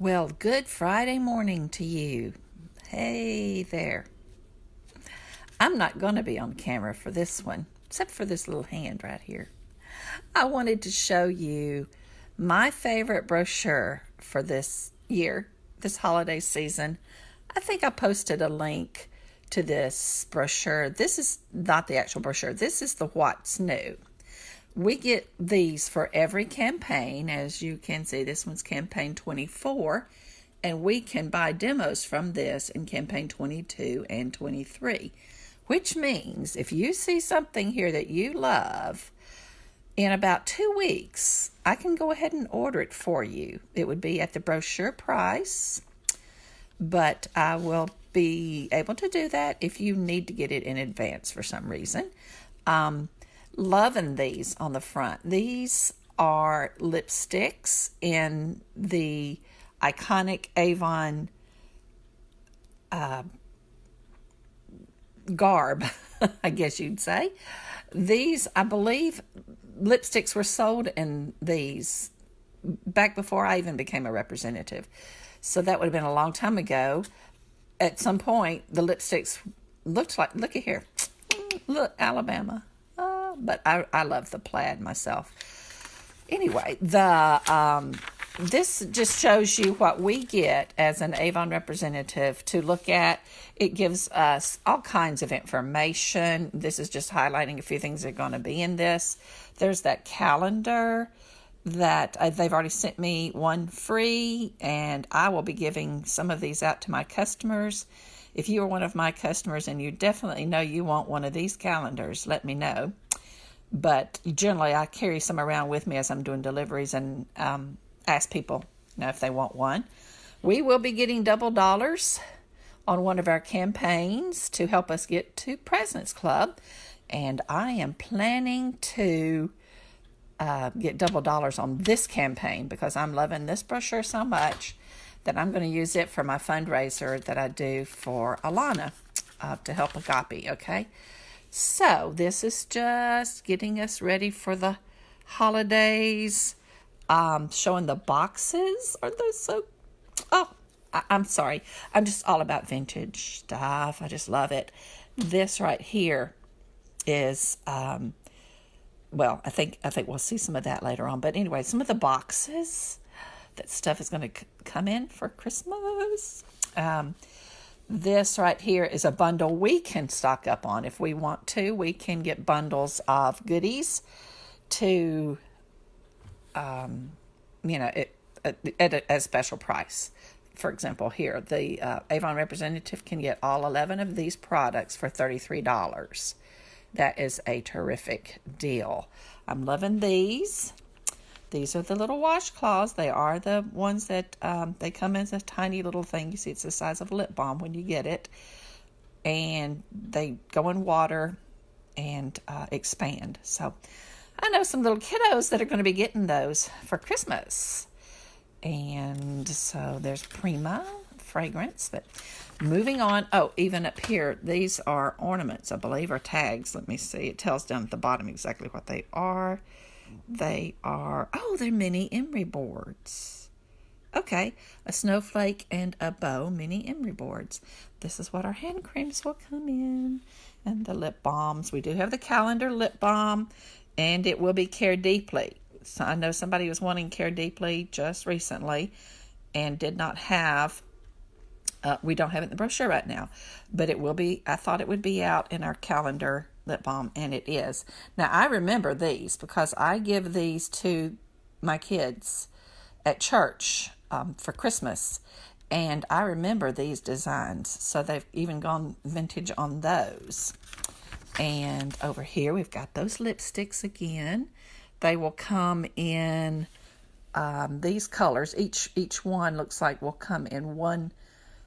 Well, good Friday morning to you. Hey there. I'm not going to be on camera for this one, except for this little hand right here. I wanted to show you my favorite brochure for this year, this holiday season. I think I posted a link to this brochure. This is not the actual brochure. This is the What's New. We get these for every campaign. As you can see, this one's campaign 24, and we can buy demos from this in campaign 22 and 23, which means if you see something here that you love, in about 2 weeks, I can go ahead and order it for you. It would be at the brochure price, but I will be able to do that if you need to get it in advance for some reason. Loving these on the front. These are lipsticks in the iconic Avon garb, I guess you'd say. These, I believe, lipsticks were sold in these back before I even became a representative. So that would have been a long time ago. At some point, the lipsticks looked like, look at here. Look, Alabama. But I love the plaid myself. Anyway, this just shows you what we get as an Avon representative to look at. It gives us all kinds of information. This is just highlighting a few things that are going to be in this. There's that calendar that they've already sent me one free, and I will be giving some of these out to my customers. If you are one of my customers and you definitely know you want one of these calendars, let me know. But generally, I carry some around with me as I'm doing deliveries and ask people, if they want one. We will be getting double dollars on one of our campaigns to help us get to President's Club. And I am planning to get double dollars on this campaign because I'm loving this brochure so much that I'm going to use it for my fundraiser that I do for Alana to help Agape, okay? So this is just getting us ready for the holidays. Showing the boxes. Aren't those so... Oh, I'm sorry. I'm just all about vintage stuff. I just love it. This right here is... well, I think we'll see some of that later on. But anyway, some of the boxes that stuff is going to come in for Christmas. This right here is a bundle we can stock up on if we want to. We can get bundles of goodies to, at a special price. For example, here, the Avon representative can get all 11 of these products for $33. That is a terrific deal. I'm loving these. These are the little washcloths. They are the ones that they come as a tiny little thing. You see, it's the size of a lip balm when you get it. And they go in water and expand. So I know some little kiddos that are going to be getting those for Christmas. And so there's Prima fragrance. But moving on. Oh, even up here, these are ornaments, I believe, or tags. Let me see. It tells down at the bottom exactly what they are. They are, they're mini emery boards. Okay, a snowflake and a bow, mini emery boards. This is what our hand creams will come in. And the lip balms. We do have the calendar lip balm, and it will be Care Deeply. So I know somebody was wanting Care Deeply just recently and did not have, we don't have it in the brochure right now, but it will be, I thought it would be out in our calendar lip balm, and it is. Now, I remember these because I give these to my kids at church for Christmas, and I remember these designs, so they've even gone vintage on those. And over here, we've got those lipsticks again. They will come in these colors. Each one looks like will come in one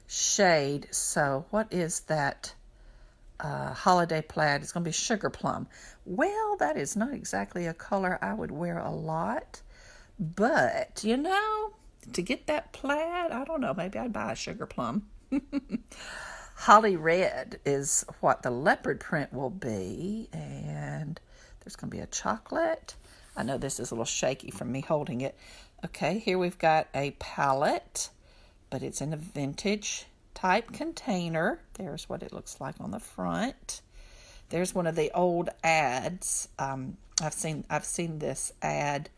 shade. So what is that? Holiday plaid. It's going to be sugar plum. Well, that is not exactly a color I would wear a lot, but to get that plaid, I don't know, maybe I'd buy a sugar plum. Holly red is what the leopard print will be, and there's going to be a chocolate. I know this is a little shaky from me holding it. Okay, here we've got a palette but it's in a vintage type container. There's what it looks like on the front. There's one of the old ads. I've seen this ad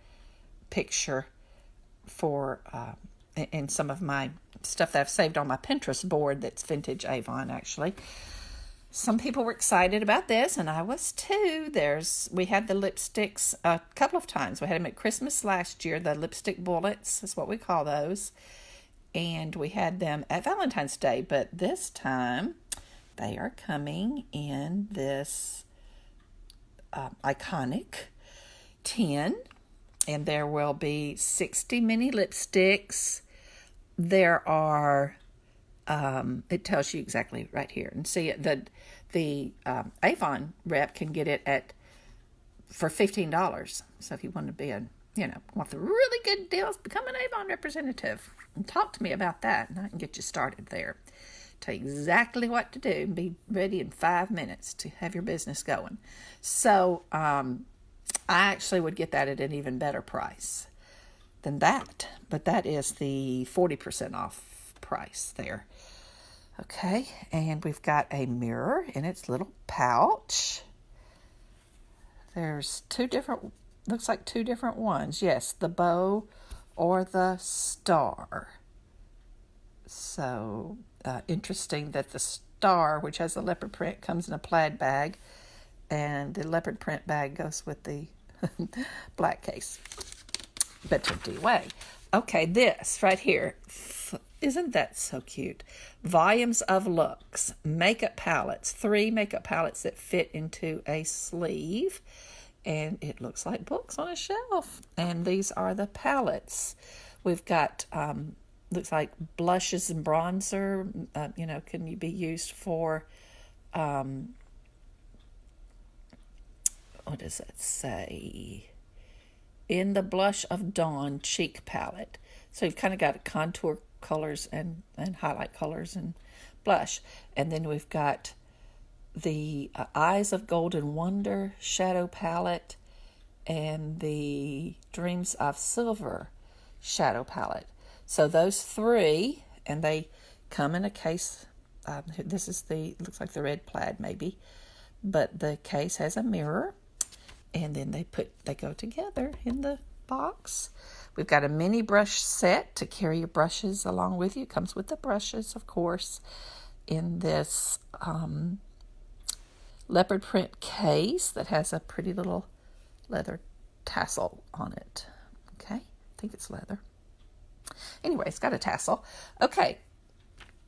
picture for in some of my stuff that I've saved on my Pinterest board that's vintage Avon, actually. Some people were excited about this, and I was too. We had the lipsticks a couple of times. We had them at Christmas last year, the lipstick bullets is what we call those. And we had them at Valentine's Day, but this time they are coming in this iconic tin, and there will be 60 mini lipsticks. There are, it tells you exactly right here. And see, the Avon rep can get it for $15. So if you want to be want the really good deals, become an Avon representative and talk to me about that, and I can get you started there. Tell you exactly what to do and be ready in 5 minutes to have your business going. So I actually would get that at an even better price than that, but that is the 40% off price there. Okay, and we've got a mirror in its little pouch. There's looks like two different ones. Yes, the bow or the star. So interesting that the star, which has the leopard print, comes in a plaid bag, and the leopard print bag goes with the black case. But took it away. Okay, this right here. Isn't that so cute? Volumes of Looks. Makeup palettes. 3 makeup palettes that fit into a sleeve. And it looks like books on a shelf. And these are the palettes. We've got, looks like blushes and bronzer. Can be used for, what does that say? In the Blush of Dawn cheek palette. So you've kind of got contour colors and highlight colors and blush. And then we've got the Eyes of Golden Wonder shadow palette and the Dreams of Silver shadow palette. So those 3, and they come in a case. This is looks like the red plaid maybe, but the case has a mirror, and then they go together in the box. We've got a mini brush set to carry your brushes along with you. It comes with the brushes, of course, in this leopard print case that has a pretty little leather tassel on it. Okay, I think it's leather. Anyway, it's got a tassel. Okay,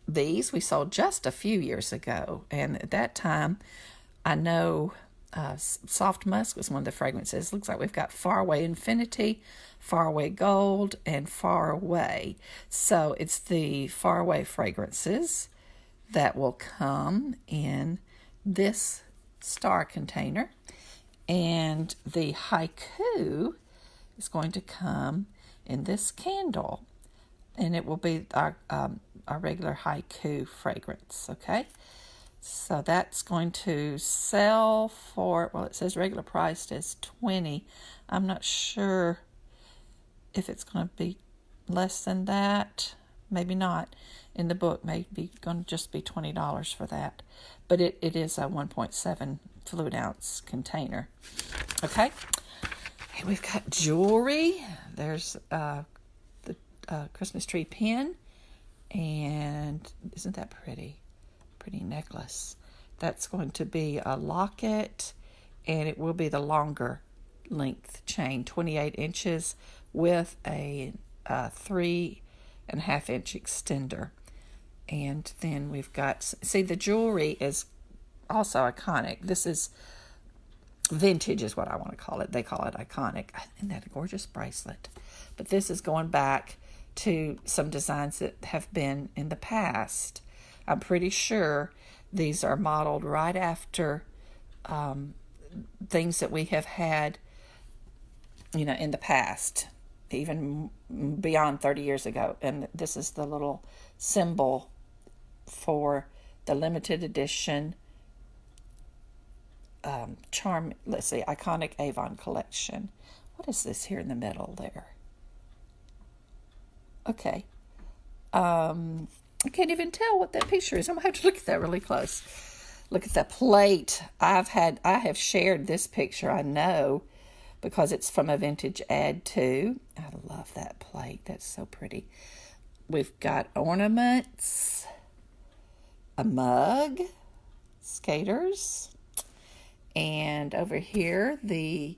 these we sold just a few years ago, and at that time, I know Soft Musk was one of the fragrances. Looks like we've got Far Away Infinity, Far Away Gold, and Far Away. So it's the Far Away fragrances that will come in this star container. And the Haiku is going to come in this candle. And it will be our regular Haiku fragrance, okay? So that's going to sell for, well, it says regular priced is $20. I'm not sure if it's going to be less than that. Maybe not. In the book, maybe going to just be $20 for that. But it is a 1.7 fluid ounce container. Okay. And we've got jewelry. There's the Christmas tree pin. And isn't that pretty? Pretty necklace. That's going to be a locket, and it will be the longer length chain, 28 inches with a 3.5-inch extender. And then we've got, see, the jewelry is also iconic. This is vintage is what I want to call it. They call it iconic. Isn't that a gorgeous bracelet? But this is going back to some designs that have been in the past. I'm pretty sure these are modeled right after things that we have had, in the past, even beyond 30 years ago. And this is the little symbol for the limited edition iconic Avon collection. What is this here in the middle there? Okay. I can't even tell what that picture is. I'm going to have to look at that really close. Look at the plate. I have shared this picture, I know, because it's from a vintage ad too. I love that plate. That's so pretty. We've got ornaments, a mug, skaters, and over here the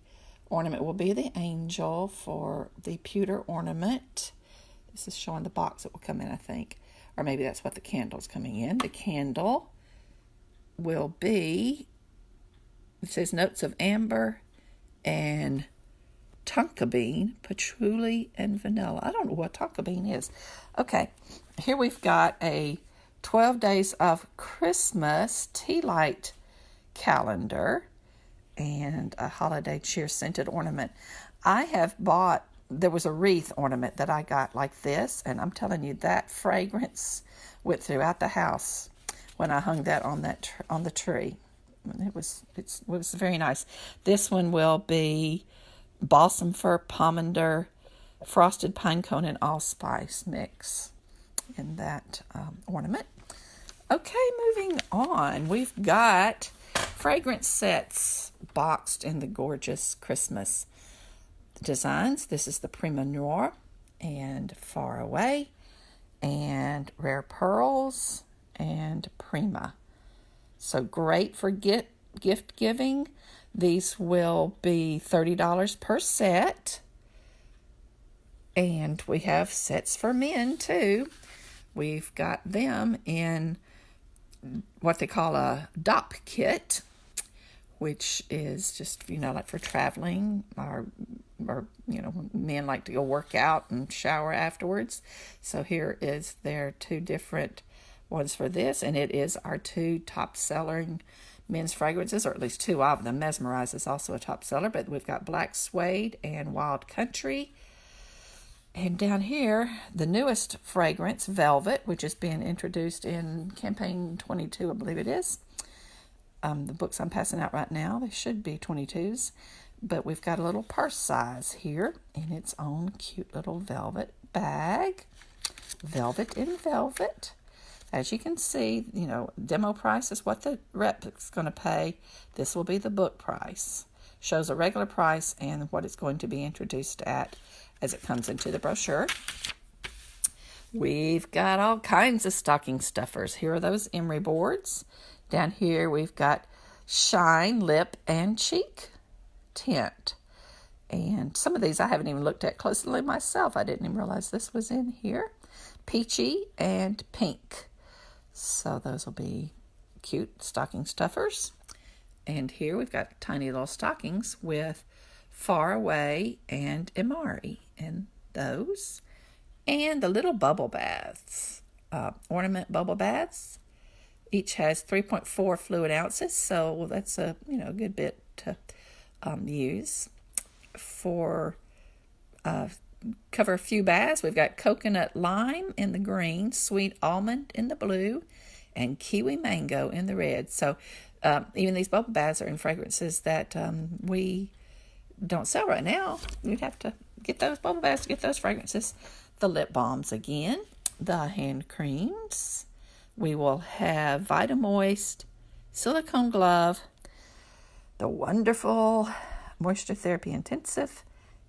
ornament will be the angel for the pewter ornament. This is showing the box that will come in, I think. Or maybe that's what the candle's coming in. The candle will be, it says notes of amber and tonka bean, patchouli, and vanilla. I don't know what tonka bean is. Okay, here we've got a 12 Days of Christmas tea light calendar and a holiday cheer scented ornament. I have bought, there was a wreath ornament that I got like this, and I'm telling you, that fragrance went throughout the house when I hung that on the tree. It was very nice. This one will be balsam fir, pomander, frosted pine cone, and allspice mix in that ornament. Okay, moving on. We've got fragrance sets boxed in the gorgeous Christmas designs. This is the Prima Noir and Far Away and Rare Pearls and Prima. So great for gift giving. These will be $30 per set. And we have sets for men too. We've got them in what they call a DOP kit, which is just, like for traveling or men like to go work out and shower afterwards. So here is their two different ones for this, and it is our two top selling men's fragrances, or at least two of them. Mesmerize is also a top seller, but we've got Black Suede and Wild Country. And down here, the newest fragrance, Velvet, which is being introduced in campaign 22, I believe it is. The books I'm passing out right now, they should be 22s. But we've got a little purse size here in its own cute little velvet bag. Velvet in velvet. As you can see, demo price is what the rep is going to pay. This will be the book price. Shows a regular price and what it's going to be introduced at as it comes into the brochure. We've got all kinds of stocking stuffers. Here are those emery boards. Down here we've got Shine Lip and Cheek Tint. And some of these I haven't even looked at closely myself. I didn't even realize this was in here. Peachy and Pink. So those will be cute stocking stuffers. And here we've got tiny little stockings with Far Away and Imari in those. And the little bubble baths, ornament bubble baths. Each has 3.4 fluid ounces, so that's a good bit to use. For cover a few baths, we've got coconut lime in the green, sweet almond in the blue, and kiwi mango in the red. So even these bubble baths are in fragrances that we don't sell right now. You'd have to get those bubble baths to get those fragrances. The lip balms again, the hand creams. We will have Vitamoist, Silicone Glove, the wonderful Moisture Therapy Intensive,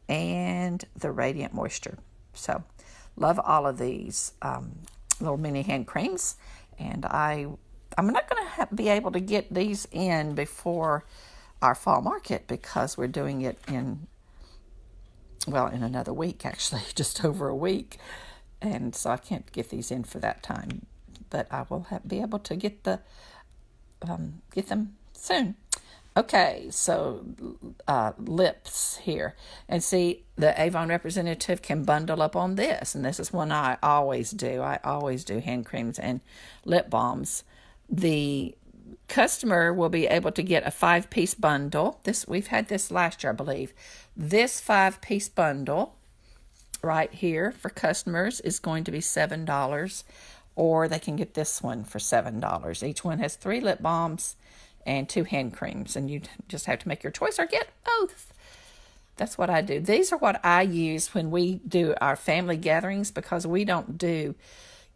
and the Radiant Moisture. So, love all of these little mini hand creams. And I'm not going to be able to get these in before our fall market because we're doing it in another week, actually, just over a week. And so I can't get these in for that time. But I will be able to get them soon. Okay, so lips here. And see, the Avon representative can bundle up on this. And this is one I always do. I always do hand creams and lip balms. The customer will be able to get a 5-piece bundle. We've had this last year, I believe. This 5-piece bundle right here for customers is going to be $7. Or they can get this one for $7. Each one has 3 lip balms and 2 hand creams. And you just have to make your choice or get both. That's what I do. These are what I use when we do our family gatherings because we don't do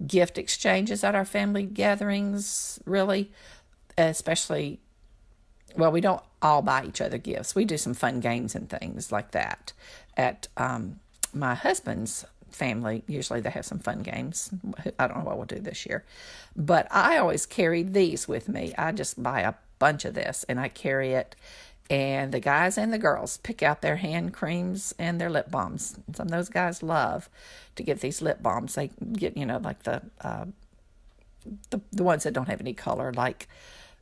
gift exchanges at our family gatherings, really, especially, well, we don't all buy each other gifts. We do some fun games and things like that. At my husband's family, usually they have some fun games. I don't know what we'll do this year. But I always carry these with me. I just buy a bunch of this and I carry it. And the guys and the girls pick out their hand creams and their lip balms. Some of those guys love to get these lip balms. They get, like the ones that don't have any color, like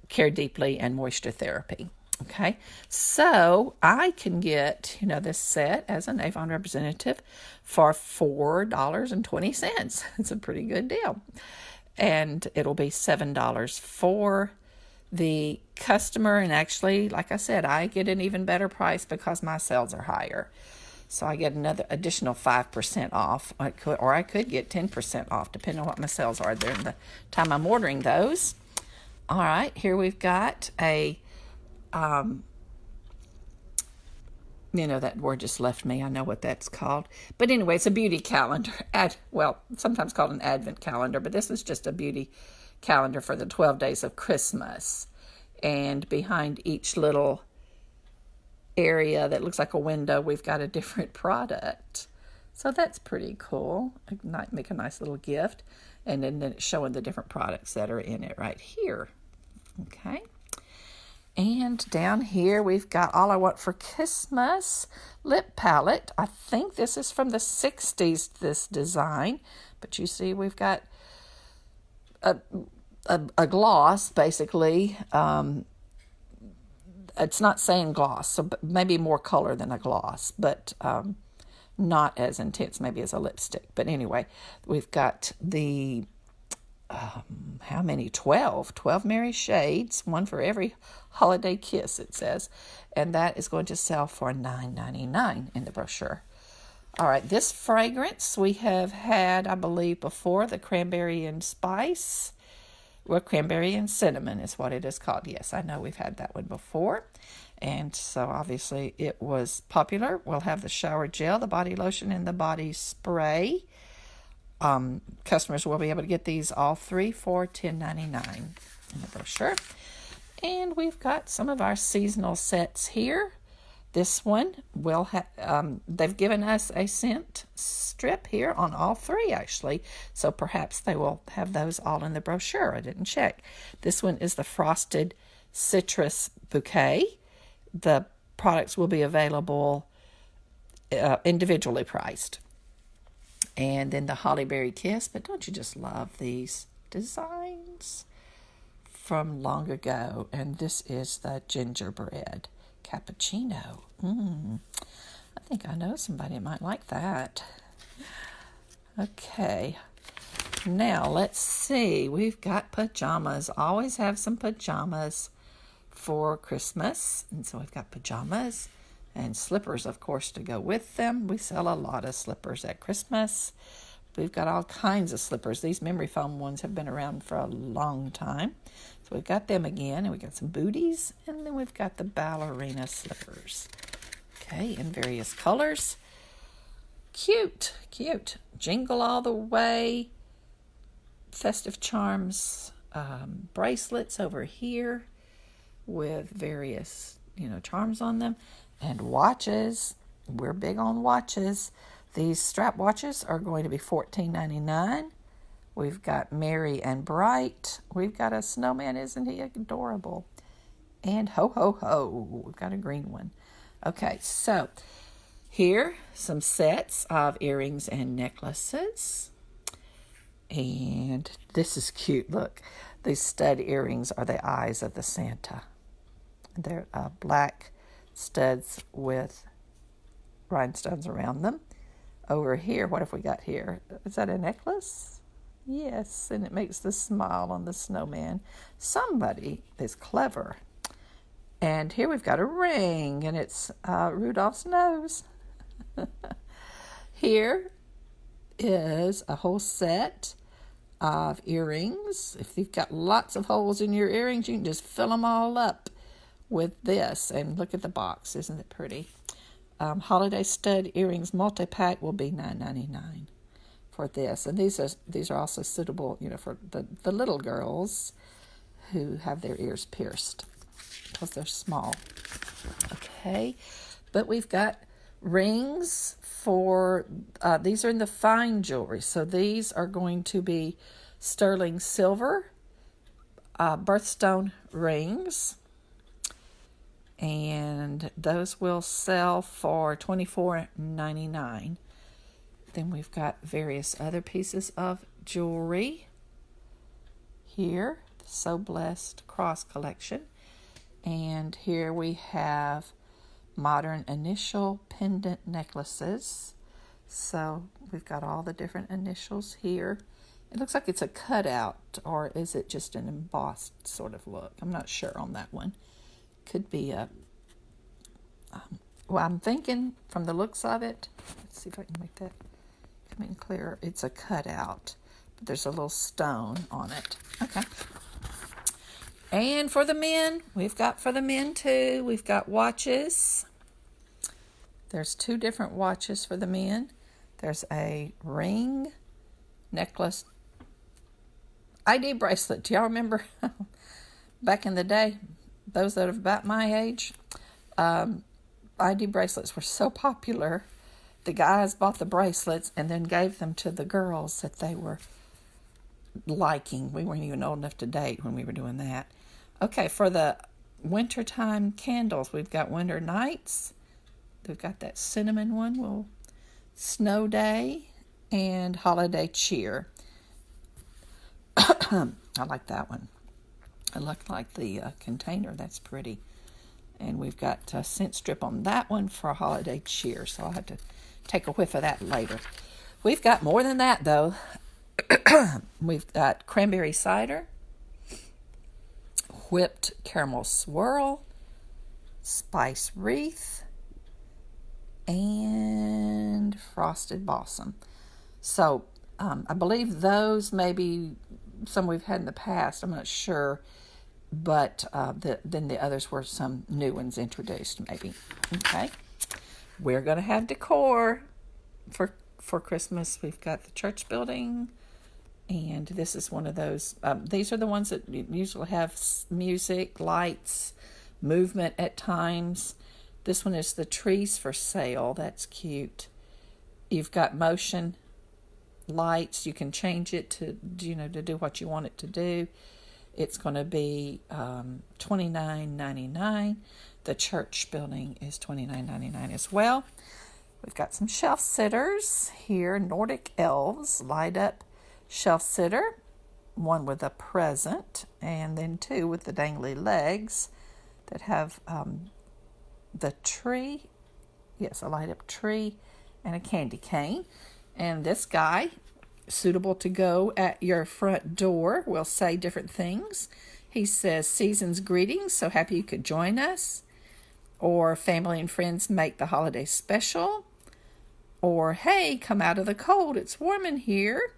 Care Deeply and Moisture Therapy. Okay, so I can get, this set as an Avon representative for $4.20. It's a pretty good deal. And it'll be $7 for the customer. And actually, like I said, I get an even better price because my sales are higher. So I get another additional 5% off. I could get 10% off, depending on what my sales are during the time I'm ordering those. All right, here we've got a that word just left me. I know what that's called. But anyway, it's a beauty calendar. Sometimes called an advent calendar, but this is just a beauty calendar for the 12 days of Christmas. And behind each little area that looks like a window, we've got a different product. So that's pretty cool. Make a nice little gift. And then it's showing the different products that are in it right here. Okay. And down here, we've got All I Want for Christmas lip palette. I think this is from the 60s, this design. But you see, we've got a gloss, basically. It's not saying gloss, so maybe more color than a gloss, but not as intense, maybe as a lipstick. But anyway, we've got the... how many? 12 merry shades, one for every holiday kiss, it says, and that is going to sell for $9.99 in the brochure. All right, this fragrance we have had, I believe, before, the cranberry and spice. Well, cranberry and cinnamon is what it is called. Yes, I know we've had that one before, and so obviously it was popular. We'll have the shower gel, the body lotion, and the body spray. Customers will be able to get these all three for $10.99 in the brochure. And we've got some of our seasonal sets here. This one will have, they've given us a scent strip here on all three, actually. So perhaps they will have those all in the brochure. I didn't check. This one is the Frosted Citrus Bouquet. The products will be available individually priced. And then the Hollyberry Kiss. But don't you just love these designs from long ago? And this is the gingerbread cappuccino. I think I know somebody that might like that. Okay. Now, let's see. We've got pajamas. Always have some pajamas for Christmas. And so we've got pajamas. And slippers, of course, to go with them. We sell a lot of slippers at Christmas. We've got all kinds of slippers. These memory foam ones have been around for a long time. So we've got them again. And we've got some booties. And then we've got the ballerina slippers. Okay, in various colors. Cute. Jingle All the Way. Festive Charms bracelets over here with various, charms on them. And watches. We're big on watches. These strap watches are going to be $14.99. We've got Merry and Bright. We've got a snowman. Isn't he adorable? And Ho, Ho, Ho. We've got a green one. Okay, so here, some sets of earrings and necklaces. And this is cute. Look, these stud earrings are the eyes of the Santa. They're black studs with rhinestones around them. Over here, what have we got here? Is that a necklace? Yes, and it makes the smile on the snowman. Somebody is clever. And here we've got a ring, and it's Rudolph's nose. Here is a whole set of earrings. If you've got lots of holes in your earrings, you can just fill them all up with this. And look at the box. Isn't it pretty? Holiday stud earrings multi-pack will be $9.99 for this. And these are also suitable, for the little girls who have their ears pierced because they're small. Okay, but we've got rings for, these are in the fine jewelry. So these are going to be sterling silver birthstone rings. And those will sell for $24.99. Then we've got various other pieces of jewelry here, the So Blessed Cross Collection. And here we have modern initial pendant necklaces. So we've got all the different initials here. It looks like it's a cutout, or is it just an embossed sort of look? I'm not sure on that one. Could be a, well, I'm thinking from the looks of it, let's see if I can make that come in clearer. It's a cutout, but there's a little stone on it. Okay. And for the men, we've got for the men too, we've got watches. There's 2 different watches for the men. There's a ring, necklace, ID bracelet. Do y'all remember back in the day? Those that are about my age, ID bracelets were so popular. The guys bought the bracelets and then gave them to the girls that they were liking. We weren't even old enough to date when we were doing that. Okay, for the wintertime candles, we've got Winter Nights. We've got that cinnamon one, Snow Day, and Holiday Cheer. I like that one. I like the container. That's pretty. And we've got a scent strip on that one for Holiday Cheer, so I'll have to take a whiff of that later. We've got more than that, though. We've got cranberry cider, whipped caramel swirl, spice wreath, and frosted blossom. So I believe those maybe some we've had in the past. I'm not sure. But then the others were some new ones introduced, maybe. Okay. We're going to have decor for Christmas. We've got the church building. And this is one of those. These are the ones that usually have music, lights, movement at times. This one is the trees for sale. That's cute. You've got motion lights. You can change it to do what you want it to do. It's going to be $29.99. The church building is $29.99 as well. We've got some shelf sitters here. Nordic Elves light up shelf sitter. One with a present, and then 2 with the dangly legs that have the tree. Yes, a light up tree and a candy cane. And this guy, suitable to go at your front door, will say different things. He says, season's greetings, so happy you could join us. Or family and friends make the holiday special. Or, hey, come out of the cold, it's warm in here.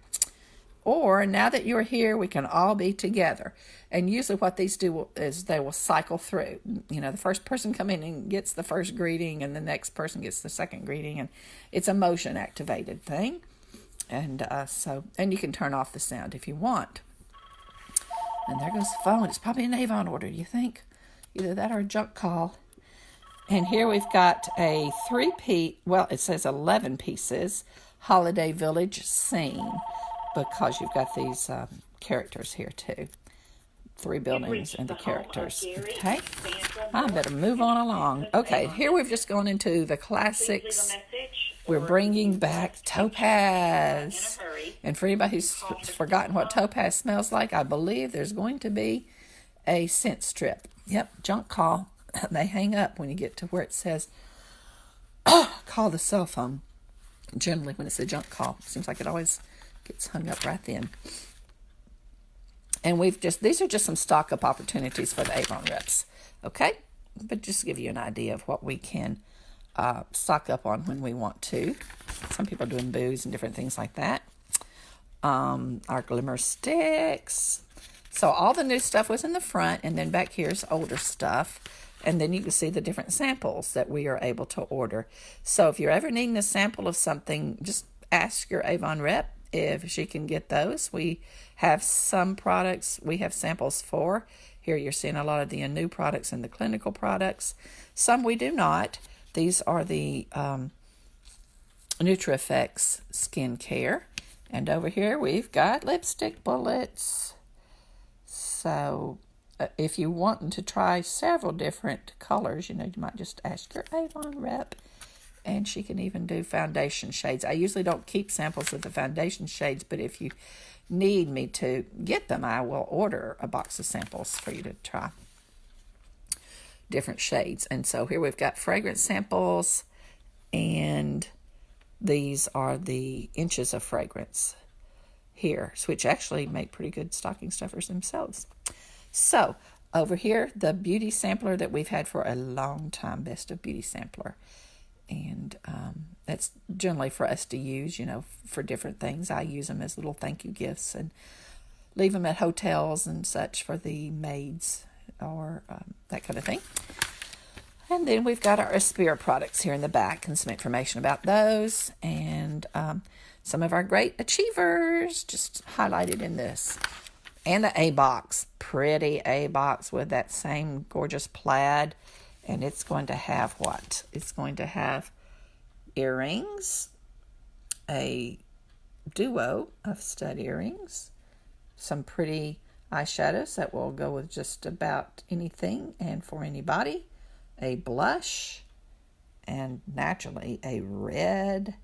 Or, now that you're here, we can all be together. And usually what these do is they will cycle through. The first person come in and gets the first greeting, and the next person gets the second greeting. And it's a motion activated thing. And and you can turn off the sound if you want. And there goes the phone. It's probably an Avon order, you think? Either that or a junk call. And here we've got a 3-piece, well, it says 11 pieces, Holiday Village scene, because you've got these characters here too. 3 buildings and the characters. Okay, I better move on along. Okay, here we've just gone into the classics. We're bringing back Topaz. And for anybody who's forgotten what Topaz smells like, I believe there's going to be a scent strip. Yep, junk call. They hang up when you get to where it says, call the cell phone. Generally, when it's a junk call, seems like it always gets hung up right then. And these are just some stock up opportunities for the Avon reps. Okay? But just to give you an idea of what we can stock up on when we want to. Some people are doing booze and different things like that. Our glimmer sticks. So all the new stuff was in the front, and then back here's older stuff. And then you can see the different samples that we are able to order. So if you're ever needing a sample of something, just ask your Avon rep, if she can get those. We have some products we have samples for. Here you're seeing a lot of the new products and the clinical products. Some we do not. These are the NutriEffects skincare. And over here we've got lipstick bullets. So if you want to try several different colors, you might just ask your Avon rep, and she can even do foundation shades. I usually don't keep samples of the foundation shades, but if you need me to get them, I will order a box of samples for you to try different shades. And so here we've got fragrance samples, and these are the inches of fragrance here, which actually make pretty good stocking stuffers themselves. So over here, the beauty sampler that we've had for a long time, Best of Beauty sampler. And that's generally for us to use, for different things. I use them as little thank you gifts and leave them at hotels and such for the maids or that kind of thing. And then we've got our Aspire products here in the back and some information about those. And some of our great achievers just highlighted in this. And the A-box, pretty A-box with that same gorgeous plaid. And it's going to have what? It's going to have earrings, a duo of stud earrings, some pretty eyeshadows that will go with just about anything and for anybody, a blush, and naturally a red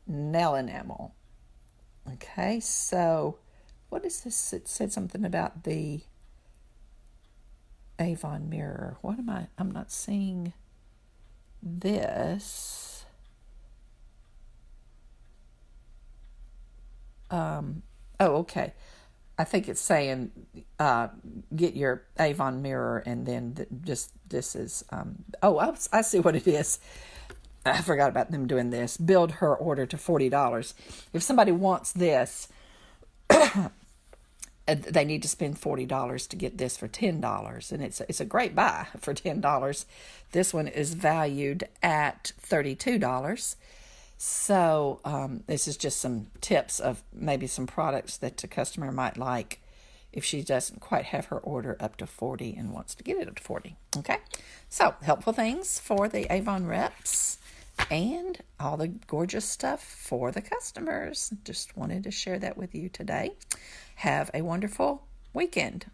nail enamel. Okay, so what is this? It said something about the Avon mirror. What am I? I'm not seeing this. Okay. I think it's saying get your Avon mirror, and then this is, I see what it is. I forgot about them doing this. Build her order to $40. If somebody wants this, they need to spend $40 to get this for $10, and it's a great buy for $10. This one is valued at $32. So this is just some tips of maybe some products that the customer might like if she doesn't quite have her order up to 40 and wants to get it up to 40. Okay, so helpful things for the Avon reps and all the gorgeous stuff for the customers. Just wanted to share that with you today. Have a wonderful weekend.